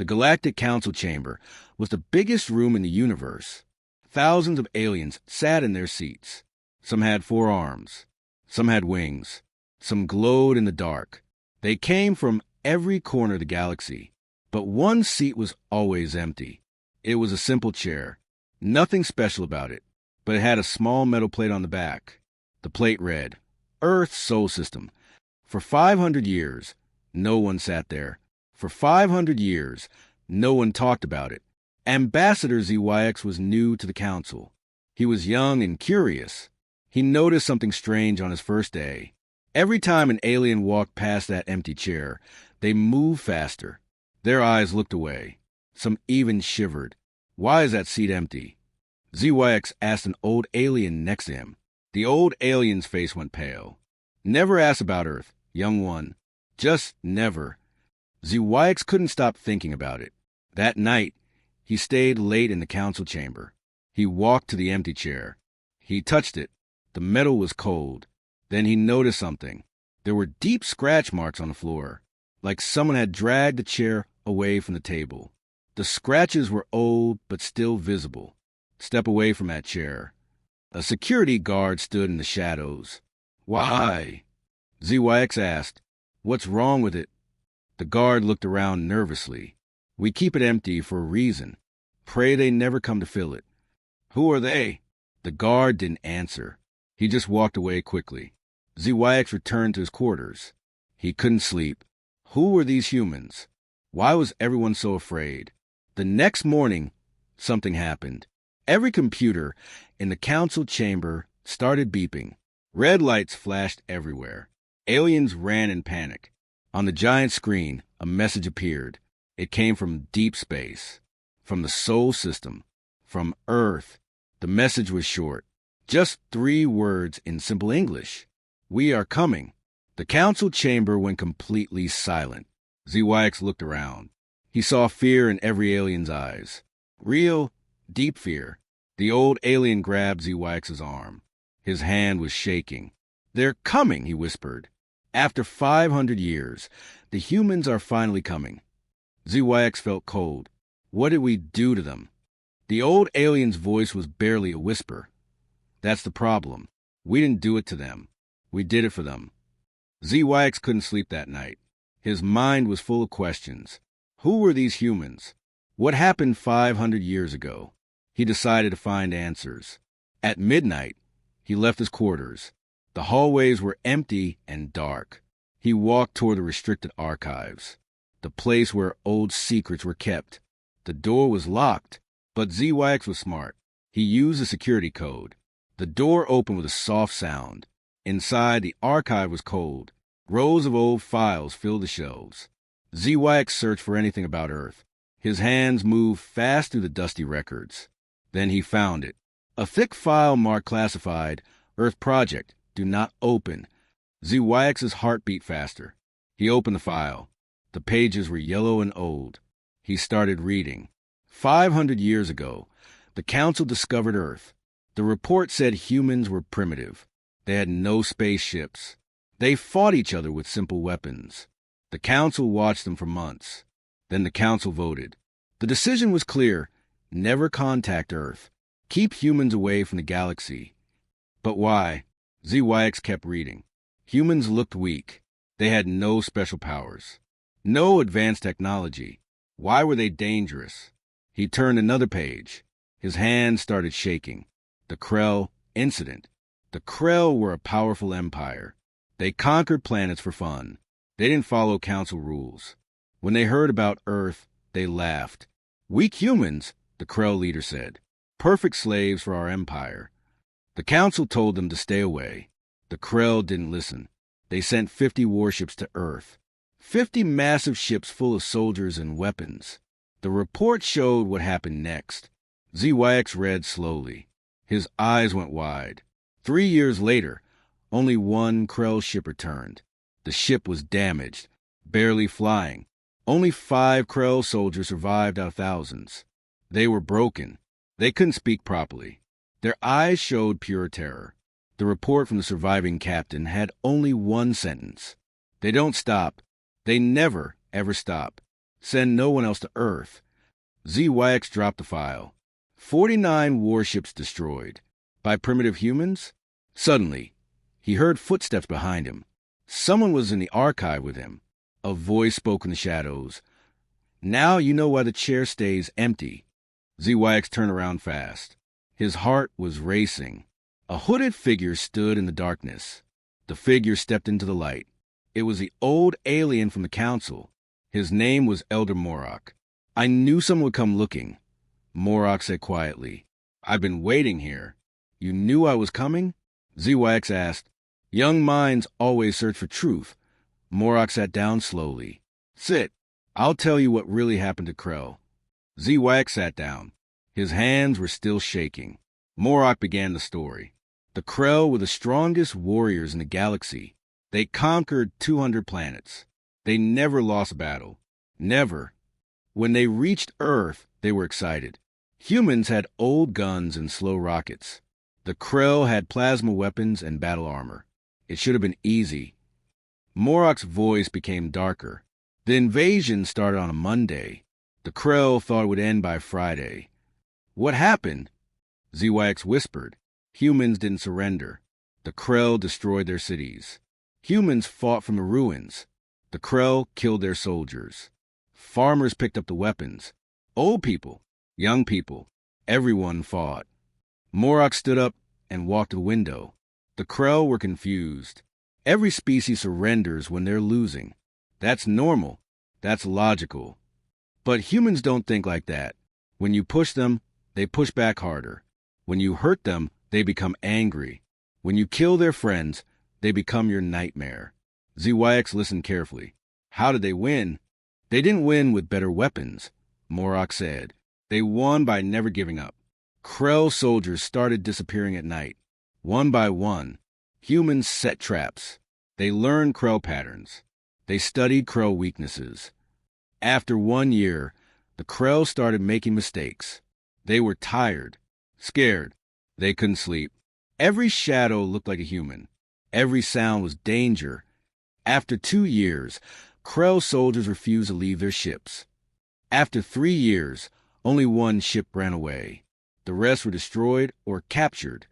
The Galactic Council Chamber was the biggest room in the universe. Thousands of aliens sat in their seats. Some had 4 arms. Some had wings. Some glowed in the dark. They came from every corner of the galaxy. But one seat was always empty. It was a simple chair. Nothing special about it, but it had a small metal plate on the back. The plate read, Earth Sol System. For 500 years, no one sat there. For 500 years, no one talked about it. Ambassador ZYX was new to the council. He was young and curious. He noticed something strange on his first day. Every time an alien walked past that empty chair, they moved faster. Their eyes looked away. Some even shivered. Why is that seat empty? ZYX asked an old alien next to him. The old alien's face went pale. Never ask about Earth, young one. Just never. ZYX couldn't stop thinking about it. That night, he stayed late in the council chamber. He walked to the empty chair. He touched it. The metal was cold. Then he noticed something. There were deep scratch marks on the floor, like someone had dragged the chair away from the table. The scratches were old but still visible. Step away from that chair. A security guard stood in the shadows. Why? ZYX asked. What's wrong with it? The guard looked around nervously. We keep it empty for a reason. Pray they never come to fill it. Who are they? The guard didn't answer. He just walked away quickly. ZYX returned to his quarters. He couldn't sleep. Who were these humans? Why was everyone so afraid? The next morning, something happened. Every computer in the council chamber started beeping. Red lights flashed everywhere. Aliens ran in panic. On the giant screen, a message appeared. It came from deep space, from the Sol System, from Earth. The message was short. Just 3 words in simple English. We are coming. The council chamber went completely silent. ZYX looked around. He saw fear in every alien's eyes. Real, deep fear. The old alien grabbed ZYX's arm. His hand was shaking. They're coming, he whispered. After 500 years, the humans are finally coming. ZYX felt cold. What did we do to them? The old alien's voice was barely a whisper. That's the problem. We didn't do it to them. We did it for them. ZYX couldn't sleep that night. His mind was full of questions. Who were these humans? What happened 500 years ago? He decided to find answers. At midnight, he left his quarters. The hallways were empty and dark. He walked toward the restricted archives, the place where old secrets were kept. The door was locked, but ZYX was smart. He used a security code. The door opened with a soft sound. Inside, the archive was cold. Rows of old files filled the shelves. ZYX searched for anything about Earth. His hands moved fast through the dusty records. Then he found it. A thick file marked classified, Earth Project, do not open. ZYX's heart beat faster. He opened the file. The pages were yellow and old. He started reading. 500 years ago, the Council discovered Earth. The report said humans were primitive. They had no spaceships. They fought each other with simple weapons. The Council watched them for months. Then the Council voted. The decision was clear. Never contact Earth. Keep humans away from the galaxy. But why? ZYX kept reading. Humans looked weak. They had no special powers. No advanced technology. Why were they dangerous? He turned another page. His hands started shaking. The Krell incident. The Krell were a powerful empire. They conquered planets for fun. They didn't follow council rules. When they heard about Earth, they laughed. Weak humans, the Krell leader said. Perfect slaves for our empire. The council told them to stay away. The Krell didn't listen. They sent 50 warships to Earth. 50 massive ships full of soldiers and weapons. The report showed what happened next. ZYX read slowly. His eyes went wide. 3 years later, only one Krell ship returned. The ship was damaged, barely flying. Only 5 Krell soldiers survived out of thousands. They were broken. They couldn't speak properly. Their eyes showed pure terror. The report from the surviving captain had only one sentence. They don't stop. They never, ever stop. Send no one else to Earth. ZYX dropped the file. 49 warships destroyed. By primitive humans? Suddenly, he heard footsteps behind him. Someone was in the archive with him. A voice spoke in the shadows. Now you know why the chair stays empty. ZYX turned around fast. His heart was racing. A hooded figure stood in the darkness. The figure stepped into the light. It was the old alien from the council. His name was Elder Morok. I knew someone would come looking. Morok said quietly. I've been waiting here. You knew I was coming? ZYX asked. Young minds always search for truth. Morok sat down slowly. Sit. I'll tell you what really happened to Krell. ZYX sat down. His hands were still shaking. Morok began the story. The Krell were the strongest warriors in the galaxy. They conquered 200 planets. They never lost a battle. Never. When they reached Earth, they were excited. Humans had old guns and slow rockets. The Krell had plasma weapons and battle armor. It should have been easy. Morok's voice became darker. The invasion started on a Monday. The Krell thought it would end by Friday. What happened? ZYX whispered. Humans didn't surrender. The Krell destroyed their cities. Humans fought from the ruins. The Krell killed their soldiers. Farmers picked up the weapons. Old people, young people, everyone fought. Morok stood up and walked to the window. The Krell were confused. Every species surrenders when they're losing. That's normal. That's logical. But humans don't think like that. When you push them, they push back harder. When you hurt them, they become angry. When you kill their friends, they become your nightmare. ZYX listened carefully. How did they win? They didn't win with better weapons, Morok said. They won by never giving up. Krell soldiers started disappearing at night. One by one, humans set traps. They learned Krell patterns. They studied Krell weaknesses. After 1 year, the Krell started making mistakes. They were tired, scared. They couldn't sleep. Every shadow looked like a human. Every sound was danger. After 2 years, Krell soldiers refused to leave their ships. After 3 years, only one ship ran away. The rest were destroyed or captured.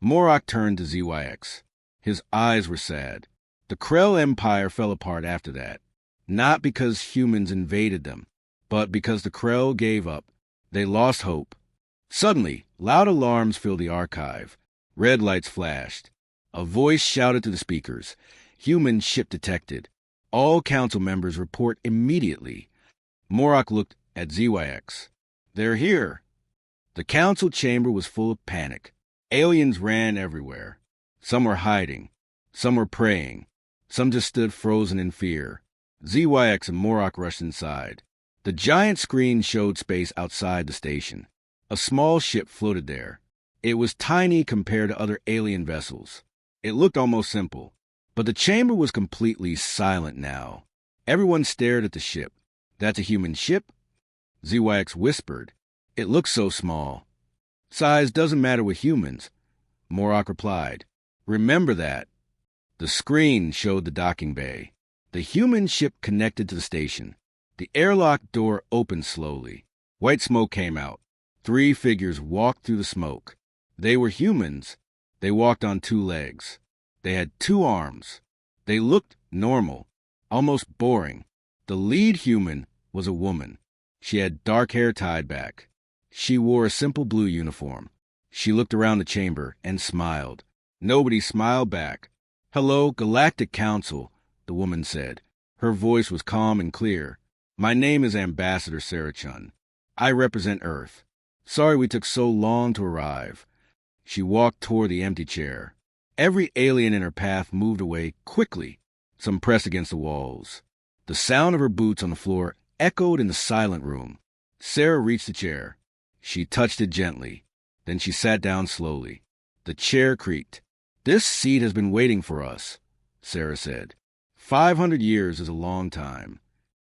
Morok turned to ZYX. His eyes were sad. The Krell Empire fell apart after that. Not because humans invaded them, but because the Krell gave up. They lost hope. Suddenly, loud alarms filled the archive. Red lights flashed. A voice shouted through the speakers. Human ship detected. All council members report immediately. Morok looked at ZYX. They're here. The council chamber was full of panic. Aliens ran everywhere. Some were hiding. Some were praying. Some just stood frozen in fear. ZYX and Morok rushed inside. The giant screen showed space outside the station. A small ship floated there. It was tiny compared to other alien vessels. It looked almost simple. But the chamber was completely silent now. Everyone stared at the ship. That's a human ship? ZYX whispered. It looks so small. Size doesn't matter with humans. Morok replied. Remember that. The screen showed the docking bay. The human ship connected to the station. The airlock door opened slowly. White smoke came out. 3 figures walked through the smoke. They were humans. They walked on 2 legs. They had 2 arms. They looked normal, almost boring. The lead human was a woman. She had dark hair tied back. She wore a simple blue uniform. She looked around the chamber and smiled. Nobody smiled back. Hello, Galactic Council, the woman said. Her voice was calm and clear. My name is Ambassador Sarachun. I represent Earth. Sorry we took so long to arrive. She walked toward the empty chair. Every alien in her path moved away quickly. Some pressed against the walls. The sound of her boots on the floor echoed in the silent room. Sarah reached the chair. She touched it gently. Then she sat down slowly. The chair creaked. This seat has been waiting for us, Sarah said. 500 years is a long time.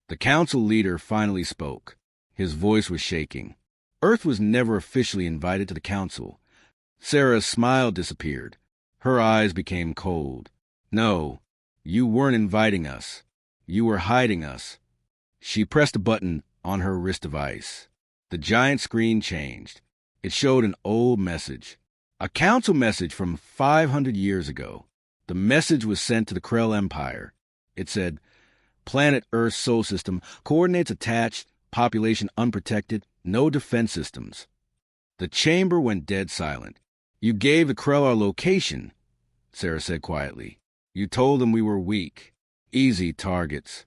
The council leader finally spoke. His voice was shaking. Earth was never officially invited to the council. Sarah's smile disappeared. Her eyes became cold. No, you weren't inviting us. You were hiding us. She pressed a button on her wrist device. The giant screen changed. It showed an old message. A council message from 500 years ago. The message was sent to the Krell Empire. It said, Planet Earth Solar System, coordinates attached, population unprotected, no defense systems. The chamber went dead silent. You gave the Krell our location, Sarah said quietly. You told them we were weak. Easy targets.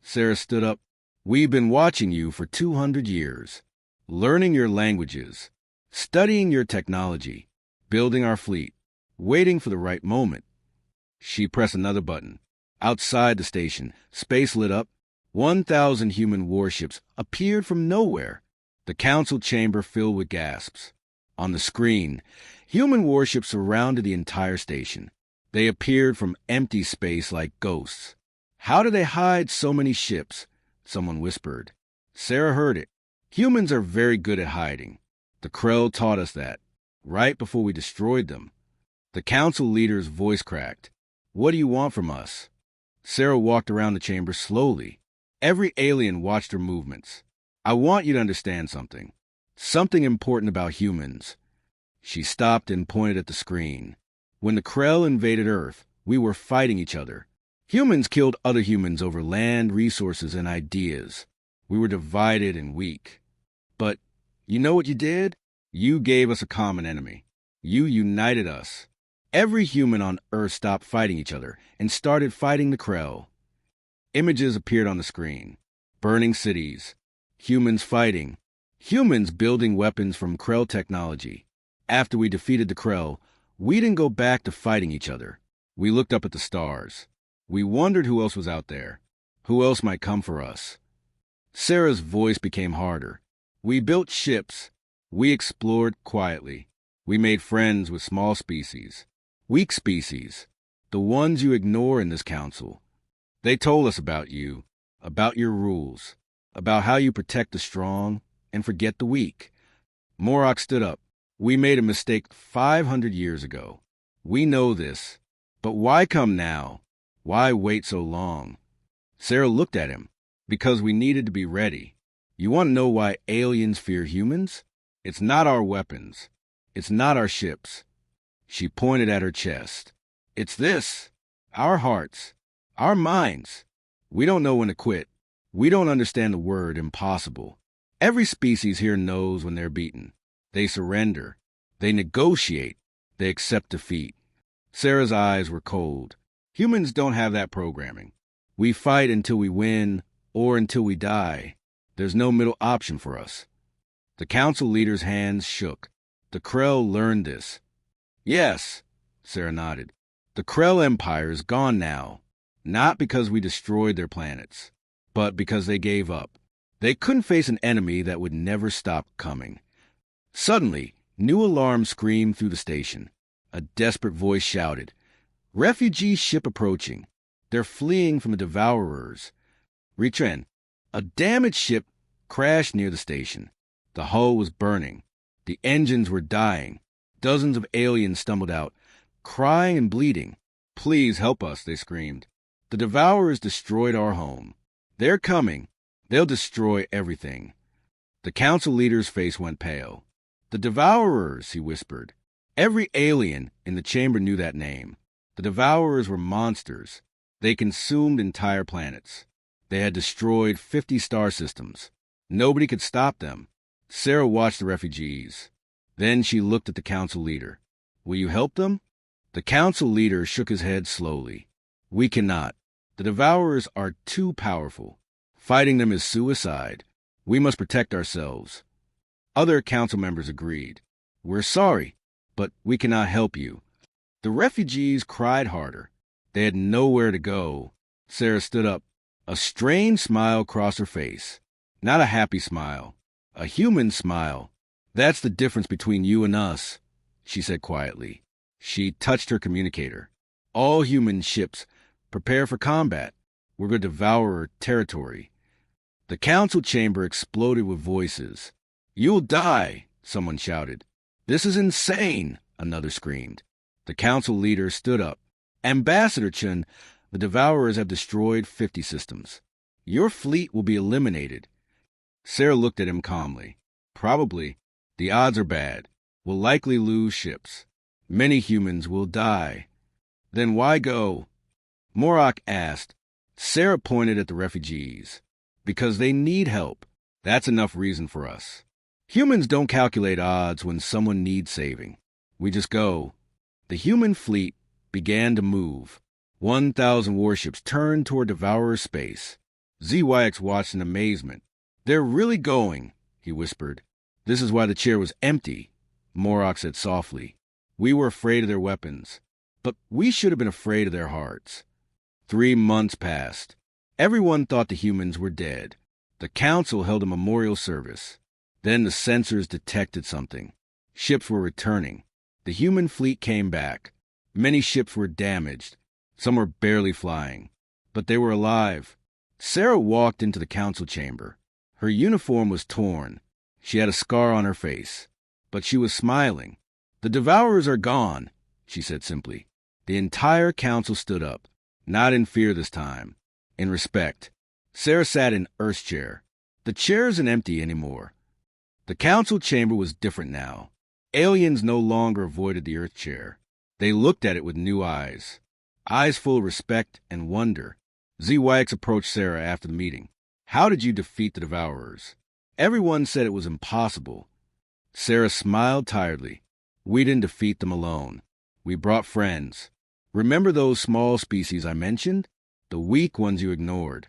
Sarah stood up. We've been watching you for 200 years, learning your languages, studying your technology, building our fleet, waiting for the right moment. She pressed another button. Outside the station, space lit up. 1,000 human warships appeared from nowhere. The council chamber filled with gasps. On the screen, human warships surrounded the entire station. They appeared from empty space like ghosts. How did they hide so many ships? Someone whispered. Sarah heard it. Humans are very good at hiding. The Krell taught us that, right before we destroyed them. The council leader's voice cracked. What do you want from us? Sarah walked around the chamber slowly. Every alien watched her movements. I want you to understand something. Something important about humans. She stopped and pointed at the screen. When the Krell invaded Earth, we were fighting each other. Humans killed other humans over land, resources, and ideas. We were divided and weak. But you know what you did? You gave us a common enemy. You united us. Every human on Earth stopped fighting each other and started fighting the Krell. Images appeared on the screen. Burning cities. Humans fighting. Humans building weapons from Krell technology. After we defeated the Krell, we didn't go back to fighting each other. We looked up at the stars. We wondered who else was out there. Who else might come for us? Sarah's voice became harder. We built ships. We explored quietly. We made friends with small species. Weak species. The ones you ignore in this council. They told us about you, about your rules, about how you protect the strong and forget the weak. Morok stood up. We made a mistake 500 years ago. We know this. But why come now? Why wait so long? Sarah looked at him. Because we needed to be ready. You want to know why aliens fear humans? It's not our weapons. It's not our ships. She pointed at her chest. It's this. Our hearts. Our minds. We don't know when to quit. We don't understand the word impossible. Every species here knows when they're beaten. They surrender. They negotiate. They accept defeat. Sarah's eyes were cold. Humans don't have that programming. We fight until we win or until we die. There's no middle option for us. The council leader's hands shook. The Krell learned this. Yes, Sarah nodded. The Krell Empire is gone now. Not because we destroyed their planets, but because they gave up. They couldn't face an enemy that would never stop coming. Suddenly, new alarms screamed through the station. A desperate voice shouted, Refugee ship approaching. They're fleeing from the Devourers. Retren, a damaged ship crashed near the station. The hull was burning. The engines were dying. Dozens of aliens stumbled out, crying and bleeding. Please help us, they screamed. The Devourers destroyed our home. They're coming. They'll destroy everything. The council leader's face went pale. The Devourers, he whispered. Every alien in the chamber knew that name. The Devourers were monsters. They consumed entire planets. They had destroyed 50 star systems. Nobody could stop them. Sarah watched the refugees. Then she looked at the council leader. Will you help them? The council leader shook his head slowly. We cannot. The Devourers are too powerful. Fighting them is suicide. We must protect ourselves. Other council members agreed. We're sorry, but we cannot help you. The refugees cried harder. They had nowhere to go. Sarah stood up. A strange smile crossed her face. Not a happy smile. A human smile. That's the difference between you and us, she said quietly. She touched her communicator. All human ships, prepare for combat. We're going to devour territory. The council chamber exploded with voices. You'll die, someone shouted. This is insane, another screamed. The council leader stood up. Ambassador Chun, the Devourers have destroyed 50 systems. Your fleet will be eliminated. Sarah looked at him calmly. Probably. The odds are bad. We'll likely lose ships. Many humans will die. Then why go? Morok asked. Sarah pointed at the refugees. Because they need help. That's enough reason for us. Humans don't calculate odds when someone needs saving. We just go. The human fleet began to move. 1,000 warships turned toward Devourer's space. ZYX watched in amazement. They're really going, he whispered. This is why the chair was empty, Morok said softly. We were afraid of their weapons, but we should have been afraid of their hearts. 3 months passed. Everyone thought the humans were dead. The council held a memorial service. Then the sensors detected something. Ships were returning. The human fleet came back. Many ships were damaged. Some were barely flying. But they were alive. Sarah walked into the council chamber. Her uniform was torn. She had a scar on her face. But she was smiling. The Devourers are gone, she said simply. The entire council stood up. Not in fear this time. In respect. Sarah sat in Earth's chair. The chair isn't empty anymore. The council chamber was different now. Aliens no longer avoided the Earth chair. They looked at it with new eyes. Eyes full of respect and wonder. ZYX approached Sarah after the meeting. How did you defeat the Devourers? Everyone said it was impossible. Sarah smiled tiredly. We didn't defeat them alone. We brought friends. Remember those small species I mentioned? The weak ones you ignored.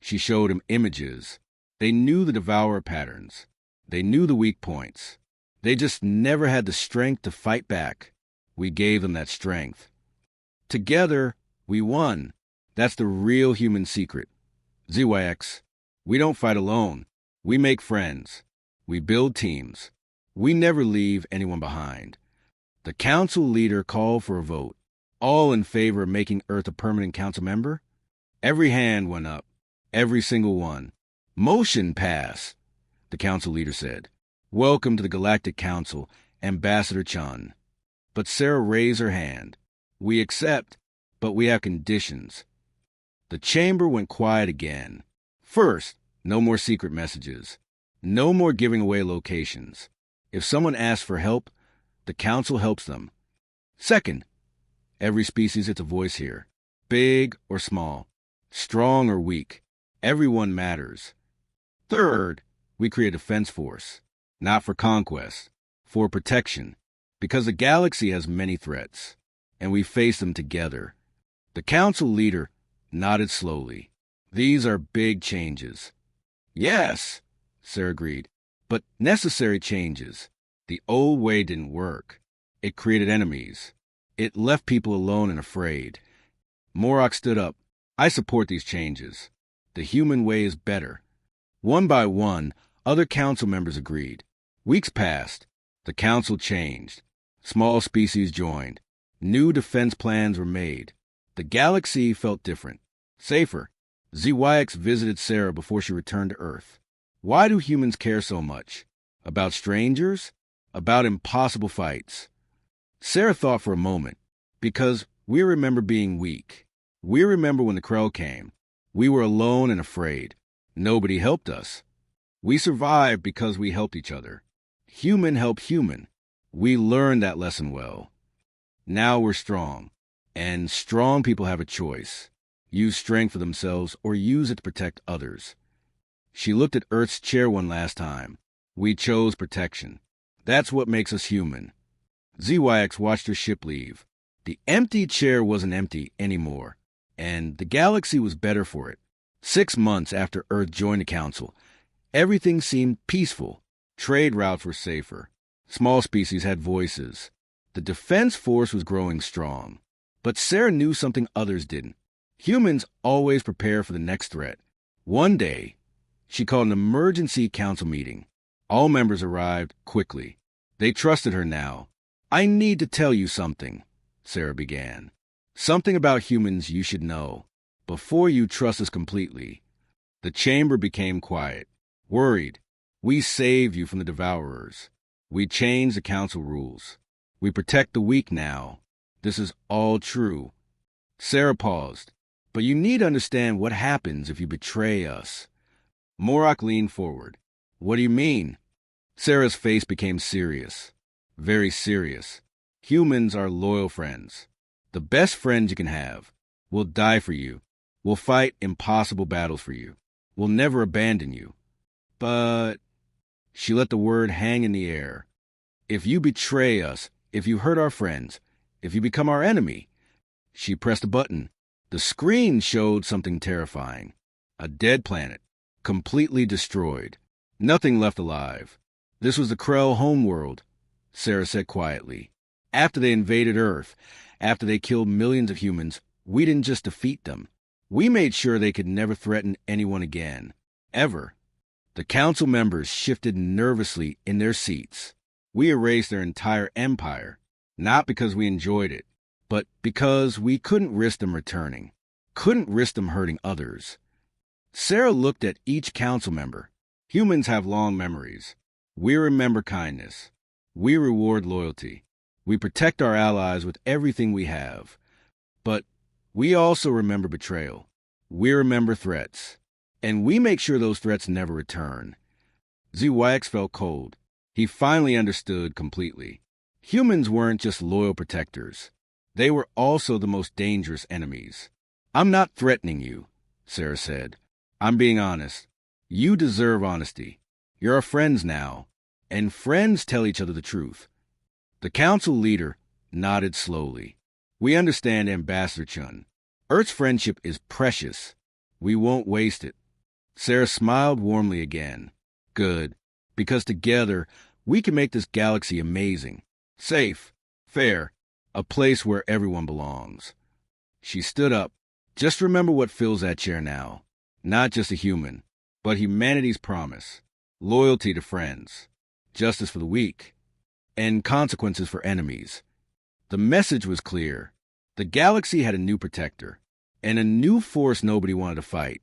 She showed him images. They knew the Devourer patterns. They knew the weak points. They just never had the strength to fight back. We gave them that strength. Together, we won. That's the real human secret. ZYX, we don't fight alone. We make friends. We build teams. We never leave anyone behind. The council leader called for a vote. All in favor of making Earth a permanent council member? Every hand went up. Every single one. Motion pass, the council leader said. Welcome to the Galactic Council, Ambassador Chun. But Sarah raised her hand. We accept, but we have conditions. The chamber went quiet again. First, no more secret messages. No more giving away locations. If someone asks for help, the council helps them. Second, every species gets a voice here. Big or small. Strong or weak. Everyone matters. Third, we create a defense force. Not for conquest. For protection. Because the galaxy has many threats. And we face them together. The council leader nodded slowly. These are big changes. Yes, Sarah agreed. But necessary changes. The old way didn't work. It created enemies. It left people alone and afraid. Morok stood up. I support these changes. The human way is better. One by one, other council members agreed. Weeks passed. The council changed. Small species joined. New defense plans were made. The galaxy felt different. Safer. ZYX visited Sarah before she returned to Earth. Why do humans care so much? About strangers? About impossible fights? Sarah thought for a moment. Because we remember being weak. We remember when the Krell came. We were alone and afraid. Nobody helped us. We survived because we helped each other. Human helped human. We learned that lesson well. Now we're strong. And strong people have a choice. Use strength for themselves or use it to protect others. She looked at Earth's chair one last time. We chose protection. That's what makes us human. ZYX watched her ship leave. The empty chair wasn't empty anymore. And the galaxy was better for it. 6 months after Earth joined the Council, everything seemed peaceful. Trade routes were safer. Small species had voices. The defense force was growing strong. But Sarah knew something others didn't. Humans always prepare for the next threat. One day, she called an emergency council meeting. All members arrived quickly. They trusted her now. I need to tell you something, Sarah began. Something about humans you should know. Before you trust us completely. The chamber became quiet. Worried. We saved you from the Devourers. We changed the council rules. We protect the weak now. This is all true. Sarah paused. But you need to understand what happens if you betray us. Morak leaned forward. What do you mean? Sarah's face became serious. Very serious. Humans are loyal friends. The best friends you can have. We'll die for you. We'll fight impossible battles for you. We'll never abandon you. But... She let the word hang in the air. If you betray us, if you hurt our friends, if you become our enemy... She pressed a button. The screen showed something terrifying. A dead planet. Completely destroyed. Nothing left alive. This was the Krell homeworld, Sarah said quietly. After they invaded Earth, after they killed millions of humans, we didn't just defeat them. We made sure they could never threaten anyone again. Ever. The council members shifted nervously in their seats. We erased their entire empire, not because we enjoyed it, but because we couldn't risk them returning, couldn't risk them hurting others. Sarah looked at each council member. Humans have long memories. We remember kindness. We reward loyalty. We protect our allies with everything we have. But we also remember betrayal. We remember threats. And we make sure those threats never return. ZYX felt cold. He finally understood completely. Humans weren't just loyal protectors. They were also the most dangerous enemies. I'm not threatening you, Sarah said. I'm being honest. You deserve honesty. You're our friends now. And friends tell each other the truth. The council leader nodded slowly. We understand, Ambassador Chun. Earth's friendship is precious. We won't waste it. Sarah smiled warmly again. Good. Because together, we can make this galaxy amazing. Safe. Fair. A place where everyone belongs. She stood up. Just remember what fills that chair now. Not just a human, but humanity's promise. Loyalty to friends. Justice for the weak. And consequences for enemies. The message was clear. The galaxy had a new protector. And a new force nobody wanted to fight.